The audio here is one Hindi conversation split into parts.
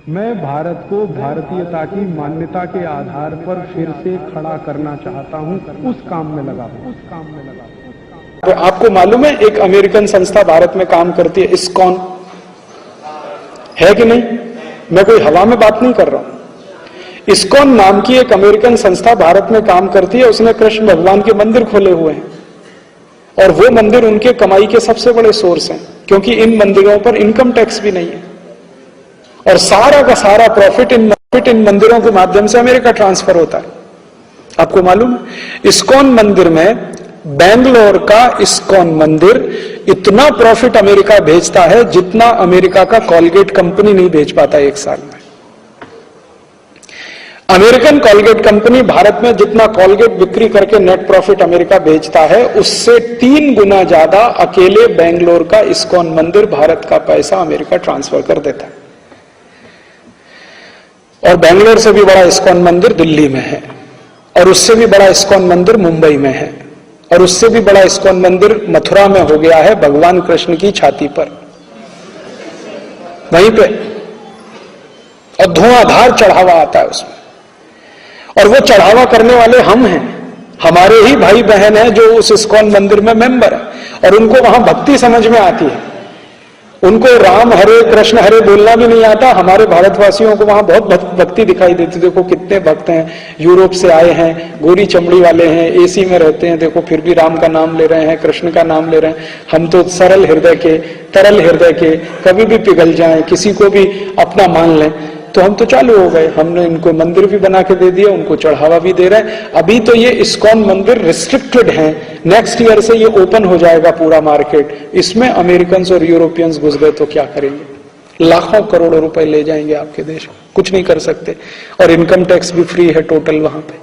मैं भारत को भारतीयता की मान्यता के आधार पर फिर से खड़ा करना चाहता हूं, उस काम में लगा तो आपको मालूम है एक अमेरिकन संस्था भारत में काम करती है, इस्कॉन, है कि नहीं? मैं कोई हवा में बात नहीं कर रहा हूं। इस्कॉन नाम की एक अमेरिकन संस्था भारत में काम करती है। उसने कृष्ण भगवान के मंदिर खोले हुए हैं और वो मंदिर उनके कमाई के सबसे बड़े सोर्स हैं, क्योंकि इन मंदिरों पर इनकम टैक्स भी नहीं है और सारा का सारा प्रॉफिट इन मंदिरों के माध्यम से अमेरिका ट्रांसफर होता है। आपको मालूम है, इस्कॉन मंदिर में, बेंगलोर का इस्कॉन मंदिर इतना प्रॉफिट अमेरिका भेजता है जितना अमेरिका का कॉलगेट कंपनी नहीं भेज पाता एक साल में। अमेरिकन कॉलगेट कंपनी भारत में जितना कॉलगेट बिक्री करके नेट प्रॉफिट अमेरिका भेजता है, उससे 3 गुना ज्यादा अकेले बेंगलोर का इस्कॉन मंदिर भारत का पैसा अमेरिका ट्रांसफर कर देता है। और बेंगलोर से भी बड़ा इस्कॉन मंदिर दिल्ली में है, और उससे भी बड़ा इस्कॉन मंदिर मुंबई में है, और उससे भी बड़ा इस्कॉन मंदिर मथुरा में हो गया है, भगवान कृष्ण की छाती पर, वहीं पे, और धुआंधार चढ़ावा आता है उसमें। और वो चढ़ावा करने वाले हम हैं, हमारे ही भाई बहन हैं जो उस इस्कॉन मंदिर में मेंबर है, और उनको वहां भक्ति समझ में आती है। उनको राम हरे कृष्ण हरे बोलना भी नहीं आता। हमारे भारतवासियों को वहां बहुत भक्ति दिखाई देती। देखो कितने भक्त हैं, यूरोप से आए हैं, गोरी चमड़ी वाले हैं, एसी में रहते हैं, देखो फिर भी राम का नाम ले रहे हैं, कृष्ण का नाम ले रहे हैं। हम तो सरल हृदय के, तरल हृदय के, कभी भी पिघल जाएं, किसी को भी अपना मान लें, तो हम तो चालू हो गए। हमने इनको मंदिर भी बना के दे दिया, उनको चढ़ावा भी दे रहे हैं। अभी तो ये इस्कॉन मंदिर रिस्ट्रिक्टेड है, नेक्स्ट ईयर से ये ओपन हो जाएगा पूरा मार्केट। इसमें अमेरिकन और यूरोपियंस घुस गए तो क्या करेंगे? लाखों करोड़ों रुपए ले जाएंगे आपके देश, कुछ नहीं कर सकते। और इनकम टैक्स भी फ्री है टोटल, वहां पे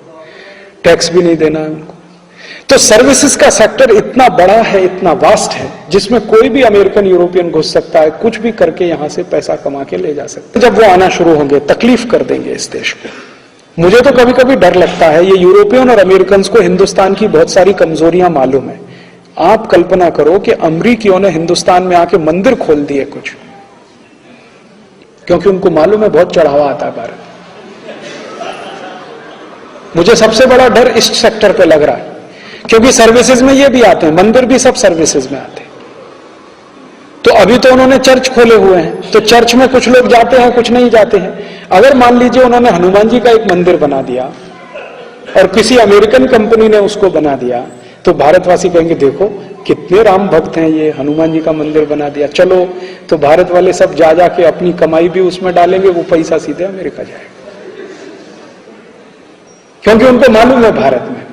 टैक्स भी नहीं देना है उनको। तो सर्विसेज का सेक्टर इतना बड़ा है, इतना वास्ट है, जिसमें कोई भी अमेरिकन यूरोपियन घुस सकता है, कुछ भी करके यहां से पैसा कमा के ले जा सकता है। जब वो आना शुरू होंगे, तकलीफ कर देंगे इस देश को। मुझे तो कभी कभी डर लगता है, ये यूरोपियन और अमेरिकन को हिंदुस्तान की बहुत सारी कमजोरियां मालूम है। आप कल्पना करो कि अमरीकियों ने हिंदुस्तान में आके मंदिर खोल दिए कुछ, क्योंकि उनको मालूम है बहुत चढ़ावा आता है भारत। मुझे सबसे बड़ा डर इस सेक्टर पे लग रहा है, क्योंकि सर्विसेज में ये भी आते हैं, मंदिर भी सब सर्विसेज में आते हैं। तो अभी तो उन्होंने चर्च खोले हुए हैं, तो चर्च में कुछ लोग जाते हैं, कुछ नहीं जाते हैं। अगर मान लीजिए उन्होंने हनुमान जी का एक मंदिर बना दिया और किसी अमेरिकन कंपनी ने उसको बना दिया, तो भारतवासी कहेंगे देखो कितने राम भक्त हैं, ये हनुमान जी का मंदिर बना दिया, चलो। तो भारत वाले सब जा जाके अपनी कमाई भी उसमें डालेंगे, वो पैसा सीधे अमेरिका जाएगा, क्योंकि उनको मालूम है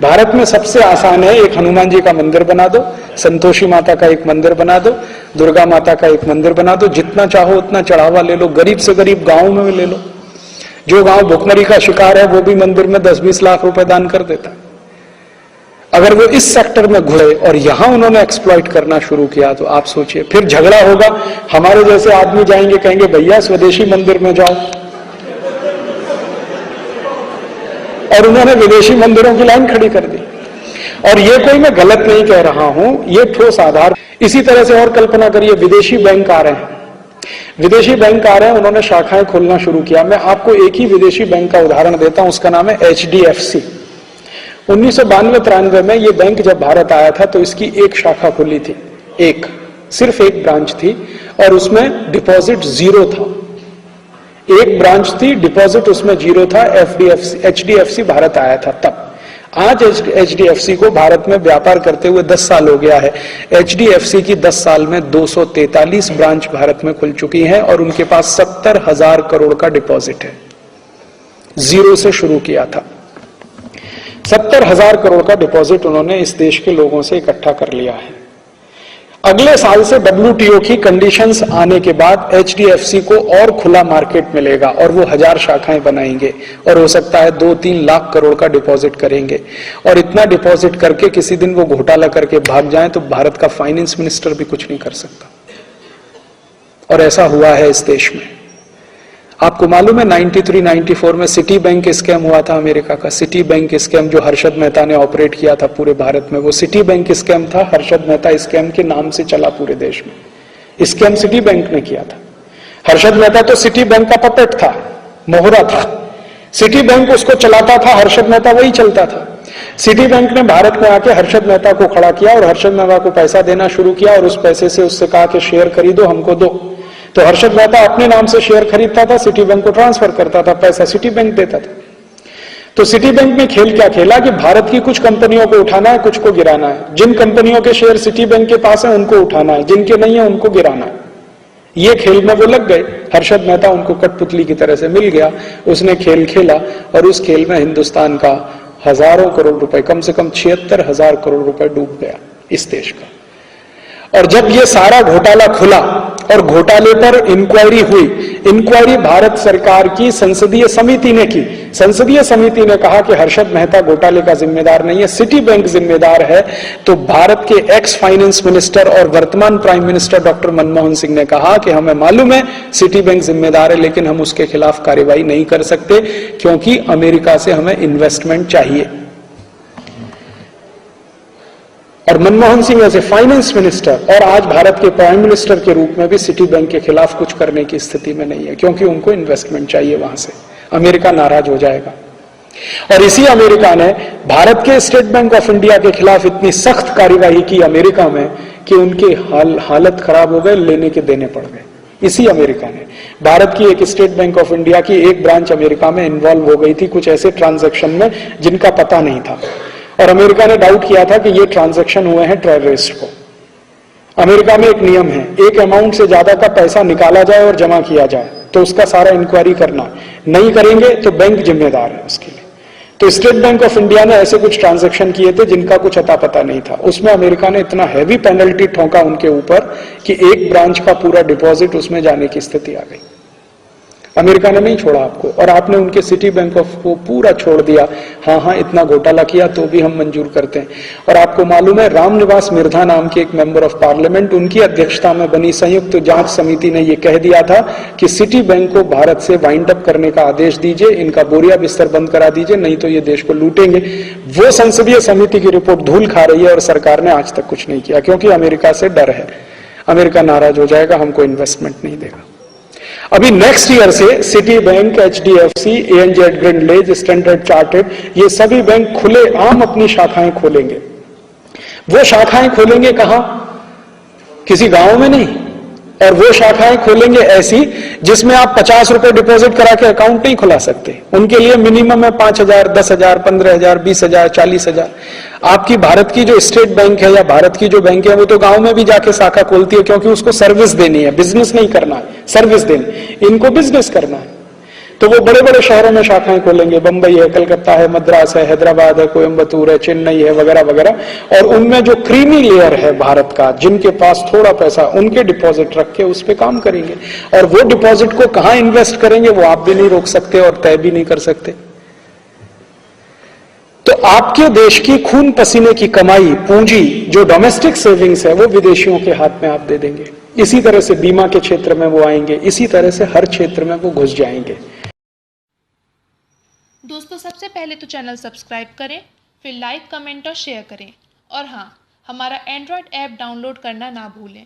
भारत में सबसे आसान है, एक हनुमान जी का मंदिर बना दो, संतोषी माता का एक मंदिर बना दो, दुर्गा माता का एक मंदिर बना दो, जितना चाहो उतना चढ़ावा ले लो, गरीब से गरीब गांव में ले लो। जो गांव भुखमरी का शिकार है वो भी मंदिर में 10-20 लाख रुपए दान कर देता है। अगर वो इस सेक्टर में घुड़े और यहां उन्होंने एक्सप्लॉइट करना शुरू किया, तो आप सोचिए फिर झगड़ा होगा। हमारे जैसे आदमी जाएंगे, कहेंगे भैया स्वदेशी मंदिर में जाओ, और उन्होंने विदेशी मंदिरों की लाइन खड़ी कर दी। और ये कोई मैं गलत नहीं कह रहा हूं, ये ठोस आधार। इसी तरह से और कल्पना करिए, विदेशी बैंक आ रहे हैं, विदेशी बैंक आ रहे हैं, उन्होंने शाखाएं खोलना शुरू किया। मैं आपको एक ही विदेशी बैंक का उदाहरण देता हूं, उसका नाम है HDFC। 1992-93 में ये बैंक जब भारत आया था तो इसकी एक शाखा खुली थी, सिर्फ एक ब्रांच थी, और उसमें डिपॉजिट 0 था। एक ब्रांच थी, डिपॉजिट उसमें 0 था। HDFC भारत आया था तब। आज HDFC को भारत में व्यापार करते हुए 10 साल हो गया है। HDFC की 10 साल में 243 ब्रांच भारत में खुल चुकी हैं और उनके पास 70,000 करोड़ का डिपॉजिट है। 0 से शुरू किया था, 70,000 करोड़ का डिपॉजिट उन्होंने इस देश के लोगों से इकट्ठा कर लिया है। अगले साल से WTO की कंडीशंस आने के बाद HDFC को और खुला मार्केट मिलेगा और वो 1000 शाखाएं बनाएंगे और हो सकता है 2-3 लाख करोड़ का डिपॉजिट करेंगे। और इतना डिपॉजिट करके किसी दिन वो घोटाला करके भाग जाएं तो भारत का फाइनेंस मिनिस्टर भी कुछ नहीं कर सकता। और ऐसा हुआ है इस देश में। आपको मालूम है 93-94 में सिटी बैंक स्कैम हुआ था अमेरिका का। सिटी बैंक स्कैम जो हर्षद मेहता ने ऑपरेट किया था पूरे भारत में, वो सिटी बैंक स्कैम था। हर्षद मेहता स्कैम के नाम से चला पूरे देश में। स्कैम सिटी बैंक ने किया था। हर्षद मेहता तो सिटी बैंक का पपेट था, मोहरा था। सिटी बैंक उसको चलाता था, हर्षद मेहता वही चलता था। सिटी बैंक ने भारत में आके हर्षद मेहता को खड़ा किया और हर्षद मेहता को पैसा देना शुरू किया और उस पैसे से उससे कहा कि शेयर खरीदो, हमको दो। तो हर्षद मेहता अपने नाम से शेयर खरीदता था, सिटी बैंक को ट्रांसफर करता था, पैसा सिटी बैंक देता था। तो सिटी बैंक ने खेल क्या खेला कि भारत की कुछ कंपनियों को उठाना है, कुछ को गिराना है। जिन कंपनियों के शेयर सिटी बैंक के पास है उनको उठाना है, जिनके नहीं है उनको गिराना है। ये खेल में वो लग गए। हर्षद मेहता उनको कठपुतली की तरह से मिल गया, उसने खेल खेला और उस खेल में हिंदुस्तान का हजारों करोड़ रुपए, कम से कम 76,000 करोड़ रुपए डूब गया इस देश का। और जब ये सारा घोटाला खुला और घोटाले पर इंक्वायरी हुई, इंक्वायरी भारत सरकार की संसदीय समिति ने की। संसदीय समिति ने कहा कि हर्षद मेहता घोटाले का जिम्मेदार नहीं है, सिटी बैंक जिम्मेदार है। तो भारत के एक्स फाइनेंस मिनिस्टर और वर्तमान prime minister doctor Manmohan Singh ने कहा कि हमें मालूम है सिटी बैंक जिम्मेदार है, लेकिन हम उसके खिलाफ कार्रवाई नहीं कर सकते क्योंकि अमेरिका से हमें इन्वेस्टमेंट चाहिए। और मनमोहन सिंह ऐसे फाइनेंस मिनिस्टर और आज भारत के प्राइम मिनिस्टर के रूप में भी सिटी बैंक के खिलाफ कुछ करने की स्थिति में नहीं है, क्योंकि उनको इन्वेस्टमेंट चाहिए वहां से। अमेरिका नाराज हो जाएगा। और इसी अमेरिका ने भारत के स्टेट बैंक ऑफ इंडिया के खिलाफ इतनी सख्त कार्यवाही की अमेरिका में कि उनकी हालत खराब हो गए, लेने के देने पड़ गए। इसी अमेरिका ने, भारत की एक स्टेट बैंक ऑफ इंडिया की एक ब्रांच अमेरिका में इन्वॉल्व हो गई थी कुछ ऐसे ट्रांजैक्शन में जिनका पता नहीं था, और अमेरिका ने डाउट किया था कि ये ट्रांजैक्शन हुए हैं टेररिस्ट को। अमेरिका में एक नियम है, एक अमाउंट से ज्यादा का पैसा निकाला जाए और जमा किया जाए तो उसका सारा इंक्वायरी करना, नहीं करेंगे तो बैंक जिम्मेदार है उसके लिए। तो स्टेट बैंक ऑफ इंडिया ने ऐसे कुछ ट्रांजैक्शन किए थे जिनका कुछ अता पता नहीं था। उसमें अमेरिका ने इतना हैवी पेनल्टी ठोका उनके ऊपर कि एक ब्रांच का पूरा डिपॉजिट उसमें जाने की स्थिति आ गई। अमेरिका ने नहीं छोड़ा आपको, और आपने उनके सिटी बैंक ऑफ को पूरा छोड़ दिया। हाँ, इतना घोटाला किया तो भी हम मंजूर करते हैं। और आपको मालूम है, रामनिवास मिर्धा नाम के एक मेंबर ऑफ पार्लियामेंट, उनकी अध्यक्षता में बनी संयुक्त जांच समिति ने यह कह दिया था कि सिटी बैंक को भारत से वाइंड अप करने का आदेश दीजिए, इनका बोरिया बिस्तर बंद करा दीजिए, नहीं तो ये देश को लूटेंगे। वो संसदीय समिति की रिपोर्ट धूल खा रही है और सरकार ने आज तक कुछ नहीं किया, क्योंकि अमेरिका से डर है। अमेरिका नाराज हो जाएगा, हमको इन्वेस्टमेंट नहीं देगा। अभी नेक्स्ट ईयर से city bank, HDFC, ANZ Grindlays, standard chartered, ये सभी बैंक खुले आम अपनी शाखाएं खोलेंगे। वो शाखाएं खोलेंगे कहां? किसी गांव में नहीं। और वो शाखाएं खोलेंगे ऐसी जिसमें आप 50 रुपए डिपॉजिट करा के अकाउंट नहीं खुला सकते। उनके लिए मिनिमम है 5,000, 10,000, 15,000, 20,000, 40,000। आपकी भारत की जो स्टेट बैंक है या भारत की जो बैंक है वो तो गांव में भी जाके शाखा खोलती है, क्योंकि उसको सर्विस देनी है, बिजनेस नहीं करना है, सर्विस देनी। इनको बिजनेस करना है, तो वो बड़े बड़े शहरों में शाखाएं खोलेंगे। बंबई है, कलकत्ता है, मद्रास है, हैदराबाद है, कोयम्बतूर है, चेन्नई है, वगैरह वगैरह। और उनमें जो क्रीमी लेयर है भारत का, जिनके पास थोड़ा पैसा, उनके डिपॉजिट रख के उस पर काम करेंगे। और वो डिपॉजिट को कहां इन्वेस्ट करेंगे वो आप भी नहीं रोक सकते और तय भी नहीं कर सकते। तो आपके देश की खून पसीने की कमाई, पूंजी, जो डोमेस्टिक सेविंग्स है, वो विदेशियों के हाथ में आप दे देंगे। इसी तरह से बीमा के क्षेत्र में वो आएंगे, इसी तरह से हर क्षेत्र में वो घुस जाएंगे। दोस्तों, सबसे पहले तो चैनल सब्सक्राइब करें, फिर लाइक, कमेंट और शेयर करें। और हाँ, हमारा एंड्रॉयड ऐप डाउनलोड करना ना भूलें।